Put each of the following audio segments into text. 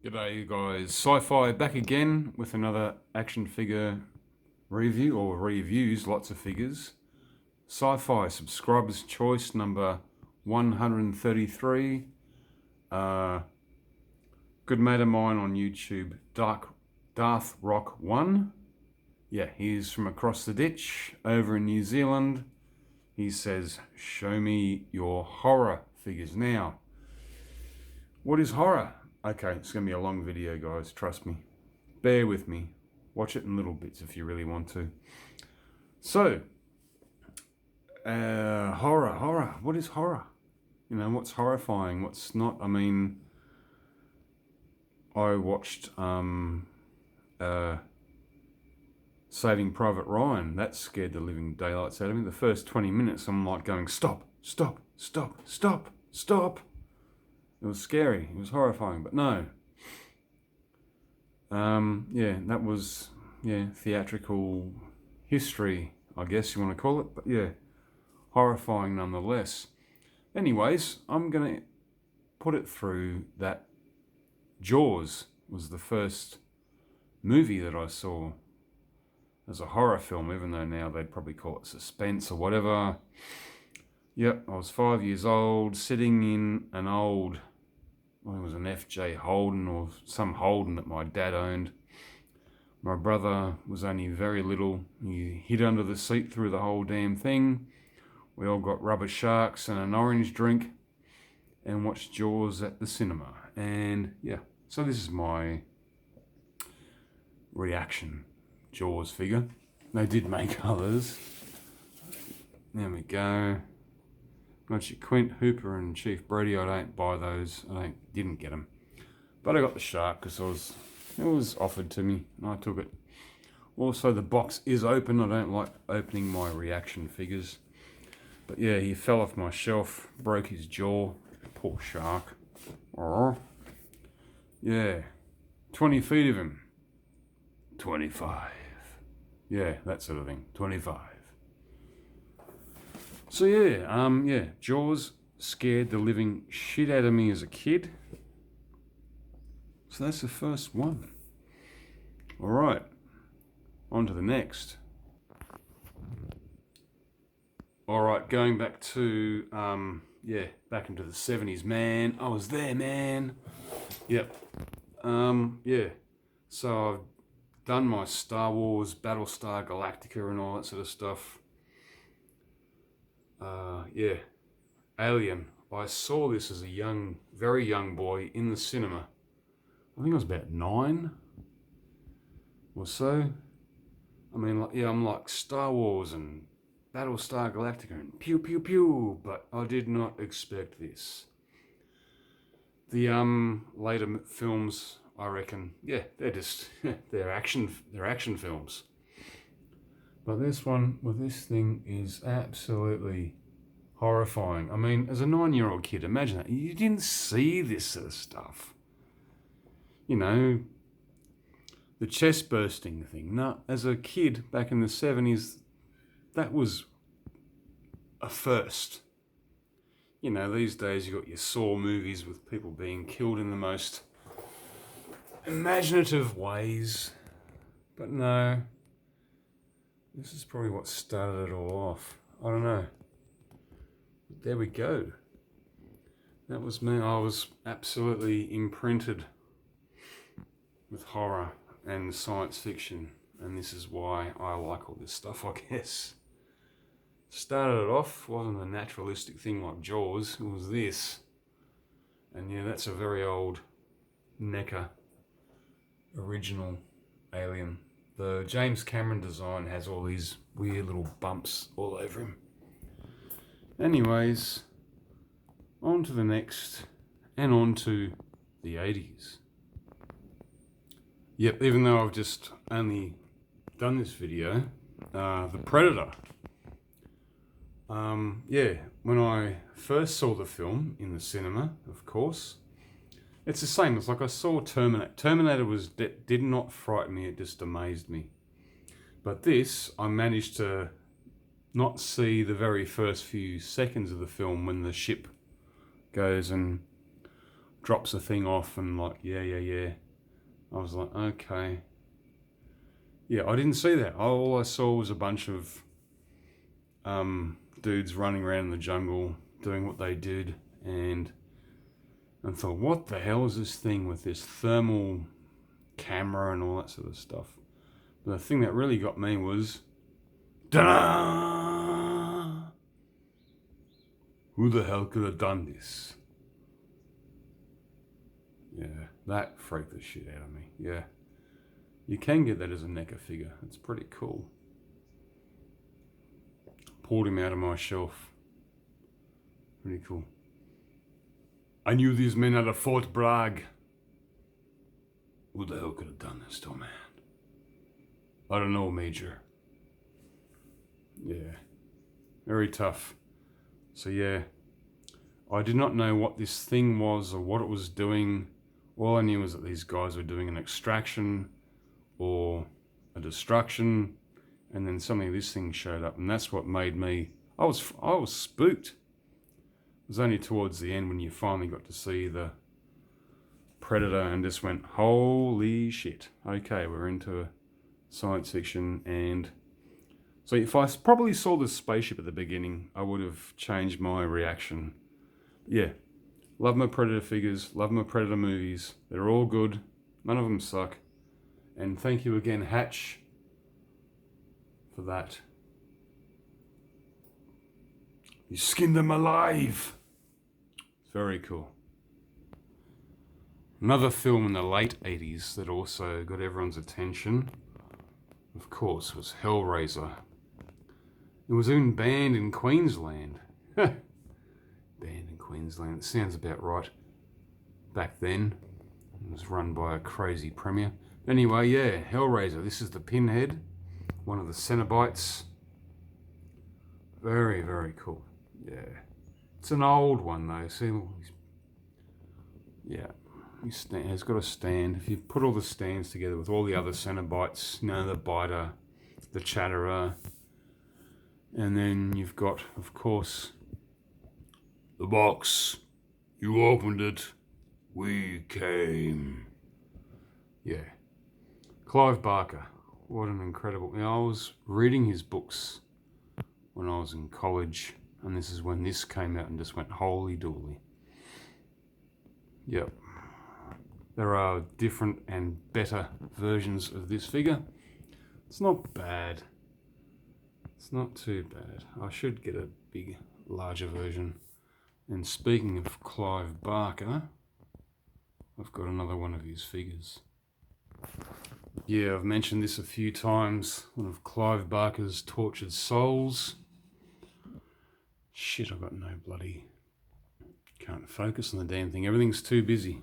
G'day you guys, Sci-Fi back again with another action figure review or reviews, lots of figures. Sci-Fi subscribers choice number 133. Good mate of mine on YouTube, Darth Rock 1. Yeah, he's from across the ditch over in New Zealand. He says, show me your horror figures. Now, what is horror? Okay, it's going to be a long video, guys, trust me. Bear with me. Watch it in little bits if you really want to. So, horror. What is horror? You know, what's horrifying, what's not? I mean, I watched Saving Private Ryan. That scared the living daylights out of me. The first 20 minutes, I'm like going, stop. It was scary, it was horrifying, but no. Yeah, that was, theatrical history, I guess you want to call it, but yeah, horrifying nonetheless. Anyways, I'm going to put it through that Jaws was the first movie that I saw as a horror film, even though now they'd probably call it suspense or whatever. Yep, I was 5 years old, sitting in an old, it was an FJ Holden or some Holden that my dad owned. My brother was only very little. He hid under the seat through the whole damn thing. We all got rubber sharks and an orange drink and watched Jaws at the cinema. And yeah, so this is my reaction Jaws figure. They did make others. There we go. Got your Quint Hooper and Chief Brody. I don't buy those. Didn't get them. But I got the shark because it was offered to me and I took it. Also, the box is open. I don't like opening my reaction figures. But yeah, he fell off my shelf, broke his jaw. Poor shark. Oh. Yeah. 20 feet of him. 25. Yeah, that sort of thing. 25. So yeah, Jaws scared the living shit out of me as a kid. So that's the first one. All right, on to the next. All right, going back to, back into the 70s, man. I was there, man. Yep. Yeah. So I've done my Star Wars, Battlestar Galactica and all that sort of stuff. Alien. I saw this as a very young boy in the cinema. I think I was about 9 or so. I mean, I'm like Star Wars and Battlestar Galactica and pew pew pew, but I did not expect this. The later films, I reckon, they're just they're action films. But this one with this thing is absolutely horrifying. I mean, as a 9-year-old kid, imagine that. You didn't see this sort of stuff. You know, the chest bursting thing. No, as a kid back in the 70s, that was a first. You know, these days you got your Saw movies with people being killed in the most imaginative ways. But no, this is probably what started it all off. I don't know. But there we go. That was me. I was absolutely imprinted with horror and science fiction. And this is why I like all this stuff, I guess. Started it off, wasn't a naturalistic thing like Jaws. It was this. And yeah, that's a very old NECA original Alien. The James Cameron design has all these weird little bumps all over him. Anyways, on to the next, and on to the 80s. Yep, even though I've just only done this video, The Predator. When I first saw the film in the cinema, of course, it's the same. It's like I saw Terminator. Terminator did not frighten me, it just amazed me. But this, I managed to not see the very first few seconds of the film when the ship goes and drops the thing off and like, yeah. I was like, okay. Yeah, I didn't see that. All I saw was a bunch of dudes running around in the jungle doing what they did, and thought, what the hell is this thing with this thermal camera and all that sort of stuff? But the thing that really got me was, da-da! Who the hell could have done this? Yeah, that freaked the shit out of me. Yeah. You can get that as a NECA figure. It's pretty cool. Pulled him out of my shelf. Pretty cool. I knew these men at Fort Bragg. Who the hell could have done this to a man? I don't know, Major. Yeah. Very tough. So yeah. I did not know what this thing was or what it was doing. All I knew was that these guys were doing an extraction or a destruction, and then suddenly this thing showed up, and that's what made me, I was spooked. It was only towards the end when you finally got to see the predator and just went, holy shit. Okay, we're into science fiction. And so if I probably saw this spaceship at the beginning, I would have changed my reaction. Yeah, love my Predator figures, love my Predator movies. They're all good. None of them suck. And thank you again, Hatch, for that. You skinned them alive. Very cool. Another film in the late 80s that also got everyone's attention, of course, was Hellraiser. It was even banned in Queensland. Banned in Queensland. It sounds about right. Back then, it was run by a crazy premier. Anyway, yeah, Hellraiser. This is the Pinhead, one of the Cenobites. Very, very cool. Yeah. It's an old one though. See, yeah. It's got a stand. If you put all the stands together with all the other Cenobites, you know, the Biter, the Chatterer, and then you've got, of course, the box. You opened it. We came. Yeah. Clive Barker. What an incredible... You know, I was reading his books when I was in college, and this is when this came out and just went, holy dooly. Yep. There are different and better versions of this figure. It's not bad. It's not too bad. I should get a big, larger version. And speaking of Clive Barker, I've got another one of his figures. Yeah, I've mentioned this a few times. One of Clive Barker's Tortured Souls. Shit, I've got no bloody... Can't focus on the damn thing. Everything's too busy.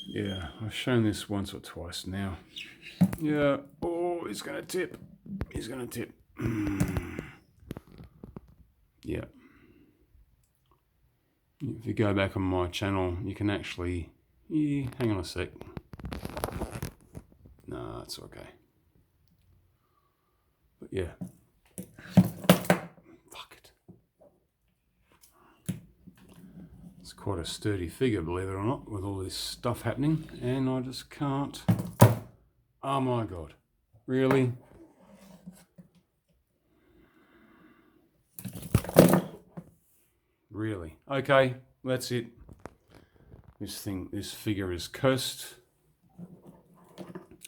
Yeah, I've shown this once or twice now. Yeah. Oh, he's going to tip. He's going to tip. Yeah. If you go back on my channel, you can actually... Yeah, hang on a sec. No, it's okay. But yeah. Fuck it. It's quite a sturdy figure, believe it or not, with all this stuff happening, and I just can't... Oh my God. Really? Really? Okay, that's it. This figure is cursed.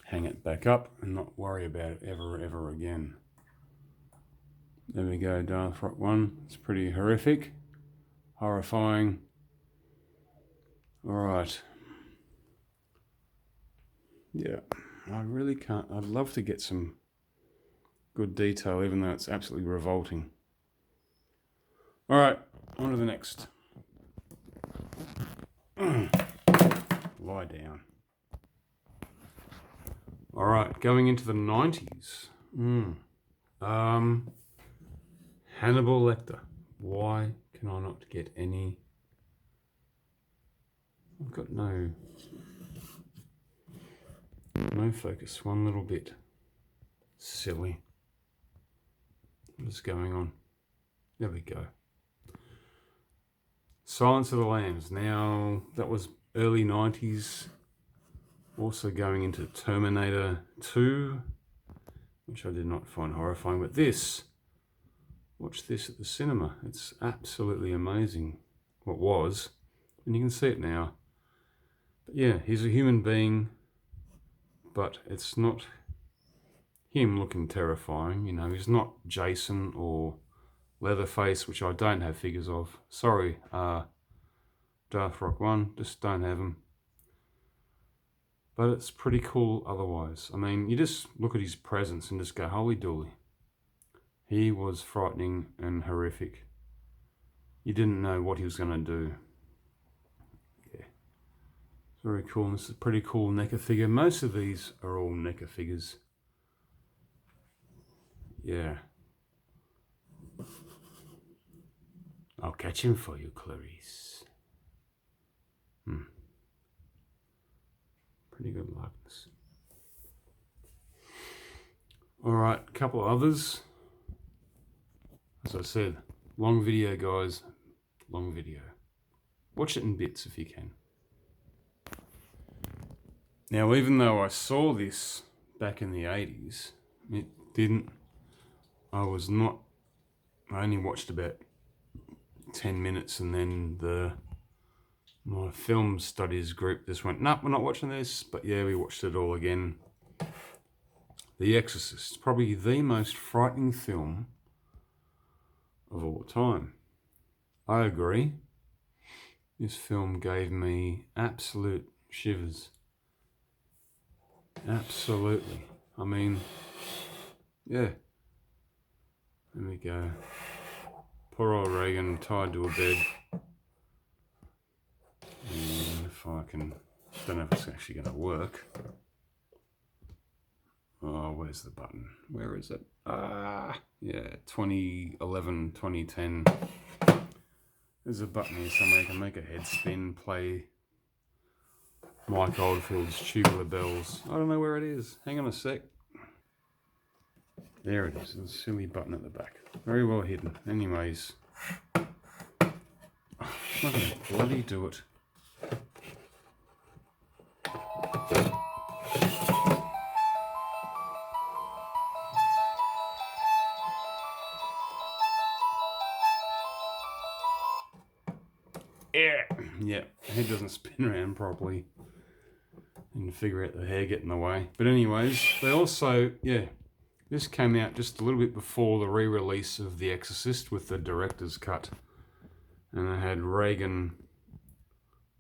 Hang it back up and not worry about it ever again. There we go, Darth Rock 1. It's pretty horrific. Horrifying. Alright. Yeah, I really can't. I'd love to get some good detail, even though it's absolutely revolting. Alright, on to the next. Lie down. Alright, going into the 90s. Hannibal Lecter. Why can I not get any? I've got no focus, one little bit. Silly. What is going on? There we go. Silence of the Lambs. Now, that was early 90s. Also going into Terminator 2, which I did not find horrifying. But this, watch this at the cinema. It's absolutely amazing. What was, and you can see it now. But yeah, he's a human being, but it's not him looking terrifying. You know, he's not Jason or Leatherface, which I don't have figures of. Sorry, Darth Rock 1, just don't have them. But it's pretty cool otherwise. I mean, you just look at his presence and just go, holy dooly. He was frightening and horrific. You didn't know what he was going to do. Yeah. Very cool. This is a pretty cool NECA figure. Most of these are all NECA figures. Yeah. I'll catch him for you, Clarice. Pretty good likeness. Alright, a couple of others. As I said, long video, guys. Long video. Watch it in bits if you can. Now, even though I saw this back in the 80s, it didn't. I only watched about 10 minutes, and then my film studies group just went, nope, we're not watching this. But yeah, we watched it all again. The Exorcist, probably the most frightening film of all time. I agree. This film gave me absolute shivers. Absolutely. I mean, yeah. There we go. Poor old Reagan tied to a bed. And if I can, don't know if it's actually going to work. Oh, where's the button? Where is it? Yeah, 2011, 2010. There's a button here somewhere. You can make a head spin, play Mike Oldfield's Tubular Bells. I don't know where it is. Hang on a sec. There it is. There's a silly button at the back. Very well hidden. Anyways. I'm not going to bloody do it. Yeah, head doesn't spin around properly. And figure out the hair get in the way. But anyways, they also, yeah, this came out just a little bit before the re-release of The Exorcist with the director's cut. And it had Reagan,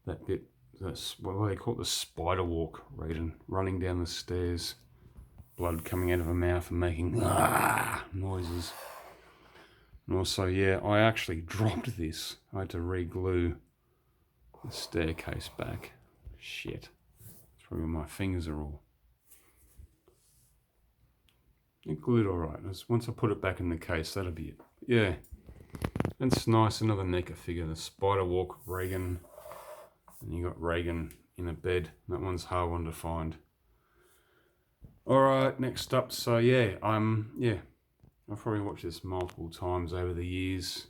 that bit, that's what do they call it, the spider walk, Reagan, running down the stairs, blood coming out of her mouth and making noises. And also, yeah, I actually dropped this. I had to re-glue the staircase back. Shit. That's probably where my fingers are all. It glued alright. Once I put it back in the case, that'll be it. Yeah. That's nice. Another NECA figure. The Spider Walk Reagan. And you got Reagan in a bed. That one's a hard one to find. Alright, next up. So yeah, I've probably watched this multiple times over the years.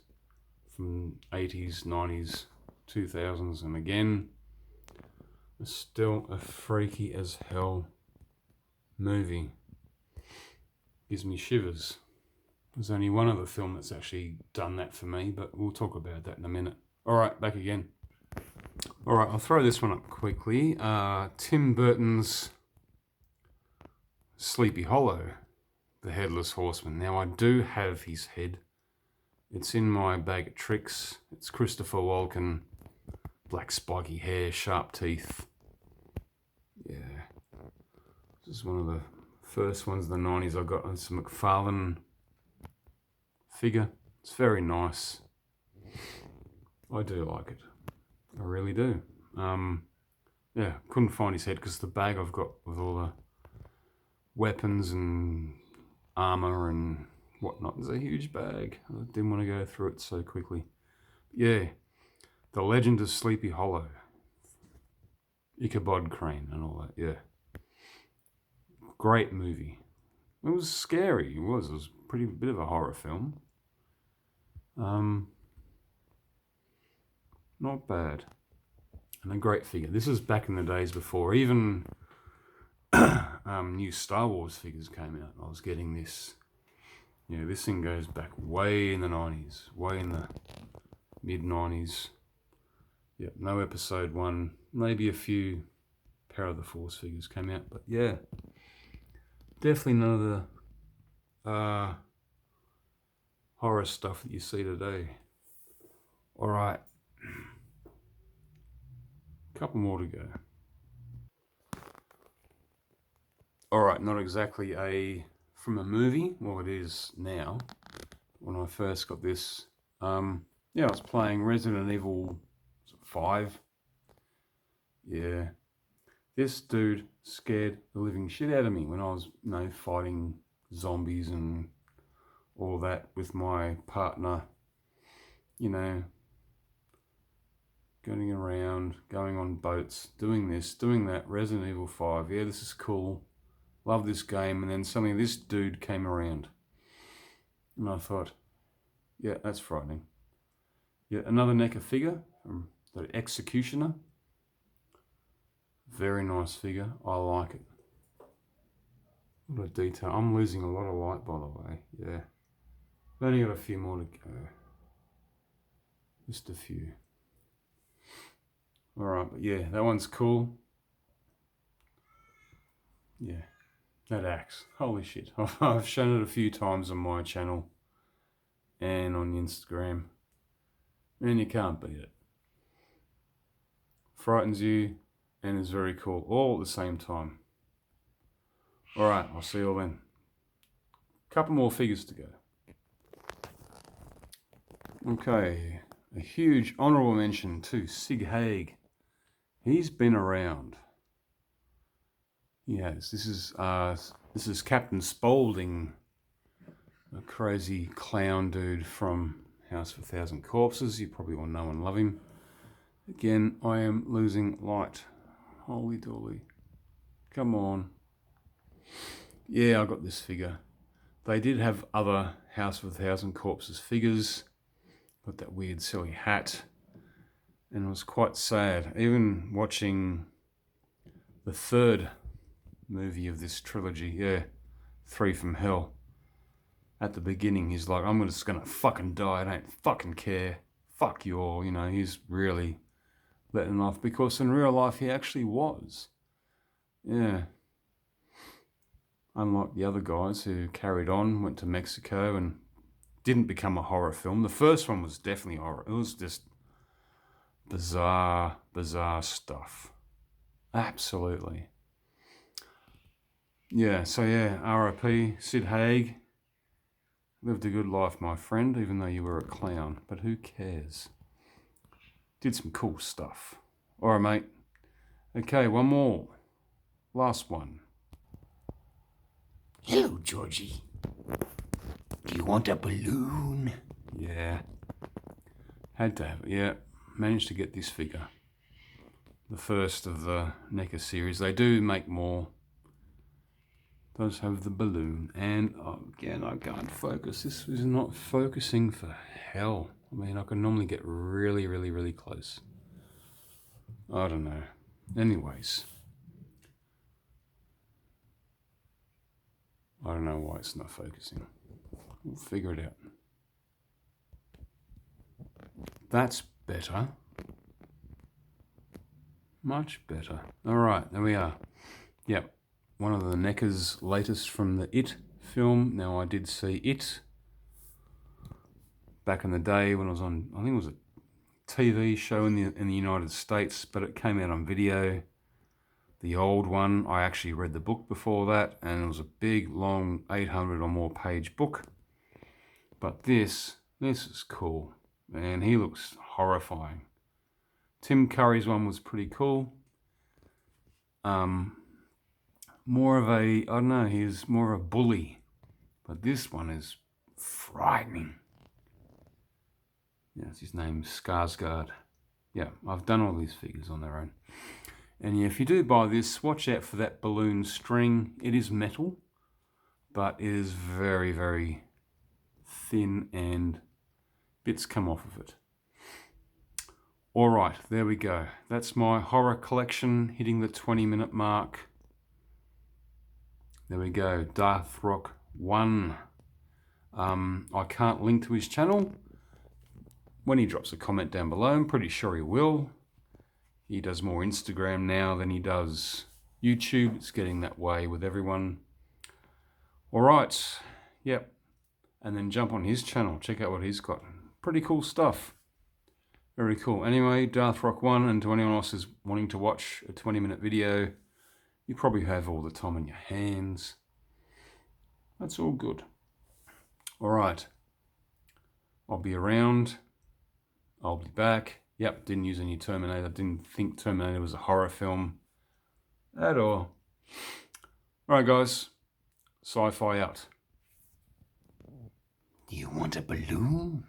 From 80s, 90s, 2000s, and again. It's still a freaky as hell movie. Gives me shivers. There's only one other film that's actually done that for me, but we'll talk about that in a minute. Alright, back again. Alright, I'll throw this one up quickly. Tim Burton's Sleepy Hollow, the Headless Horseman. Now, I do have his head. It's in my bag of tricks. It's Christopher Walken. Black spiky hair, sharp teeth. Yeah. This is one of the first ones in the 90s I got. It's a McFarlane figure. It's very nice. I do like it. I really do. Yeah, couldn't find his head because the bag I've got with all the weapons and armor and whatnot is a huge bag. I didn't want to go through it so quickly. Yeah, The Legend of Sleepy Hollow. Ichabod Crane and all that, yeah. Great movie. It was scary, it was pretty bit of a horror film. Not bad. And a great figure. This is back in the days before even new Star Wars figures came out. I was getting this. Yeah, this thing goes back way in the 90s, way in the mid 90s. Yep, no episode 1, maybe a few Power of the Force figures came out, but yeah, definitely none of the horror stuff that you see today. All right, couple more to go. All right, not exactly from a movie. Well, it is now. When I first got this, yeah, I was playing Resident Evil 5. Yeah, this dude scared the living shit out of me when I was, fighting zombies and all that with my partner. Going around, going on boats, doing this, doing that. Resident Evil 5. Yeah, this is cool. Love this game. And then suddenly this dude came around. And I thought, yeah, that's frightening. Yeah, another NECA figure from the Executioner. Very nice figure. I like it. What a detail. I'm losing a lot of light, by the way. Yeah. I've only got a few more to go. Just a few. Alright, but yeah, that one's cool. Yeah. That axe. Holy shit. I've shown it a few times on my channel and on Instagram. And you can't beat it. Frightens you and is very cool all at the same time. Alright, I'll see you all then. Couple more figures to go. Okay, a huge honourable mention to Sig Haig. He's been around. Yes, this is Captain Spaulding, a crazy clown dude from House of a Thousand Corpses. You probably all know and love him. Again, I am losing light. Holy dolly. Come on. Yeah, I got this figure. They did have other House of a Thousand Corpses figures. Got that weird silly hat. And it was quite sad. Even watching the third movie of this trilogy, yeah, 3 from Hell. At the beginning, he's like, I'm just gonna fucking die, I don't fucking care. Fuck you all, he's really letting off, because in real life he actually was. Yeah. Unlike the other guys who carried on, went to Mexico and didn't become a horror film. The first one was definitely horror. It was just bizarre stuff. Absolutely. Yeah, so yeah, R.I.P. Sid Haig. Lived a good life, my friend, even though you were a clown. But who cares? Did some cool stuff. All right, mate. Okay, one more. Last one. Hello, Georgie. Do you want a balloon? Yeah. Had to have it, yeah. Managed to get this figure. The first of the NECA series. They do make more. Does have the balloon. And again, I can't focus. This is not focusing for hell. I mean, I can normally get really, really, really close. I don't know. Anyways. I don't know why it's not focusing. We'll figure it out. That's better. Much better. All right, there we are. Yep, one of the NECA's latest from the It film. Now, I did see It back in the day when I was on, I think it was a TV show in the United States, but it came out on video. The old one, I actually read the book before that, and it was a big, long, 800 or more page book. But this is cool. Man, he looks horrifying. Tim Curry's one was pretty cool. More of a, I don't know, he's more of a bully. But this one is frightening. Yeah, his name's Skarsgård. Yeah, I've done all these figures on their own. And yeah, if you do buy this, watch out for that balloon string. It is metal, but it is very, very thin and bits come off of it. All right, there we go. That's my horror collection hitting the 20-minute mark. There we go, Darth Rock 1. I can't link to his channel. When he drops a comment down below, I'm pretty sure he will. He does more Instagram now than he does YouTube. It's getting that way with everyone. All right, yep. And then jump on his channel, check out what he's got. Pretty cool stuff. Very cool. Anyway, Darth Rock 1, and to anyone else who's wanting to watch a 20-minute video, you probably have all the time in your hands. That's all good. All right. I'll be around. I'll be back. Yep, didn't use any Terminator. Didn't think Terminator was a horror film at all. All right, guys. Sci-fi out. Do you want a balloon?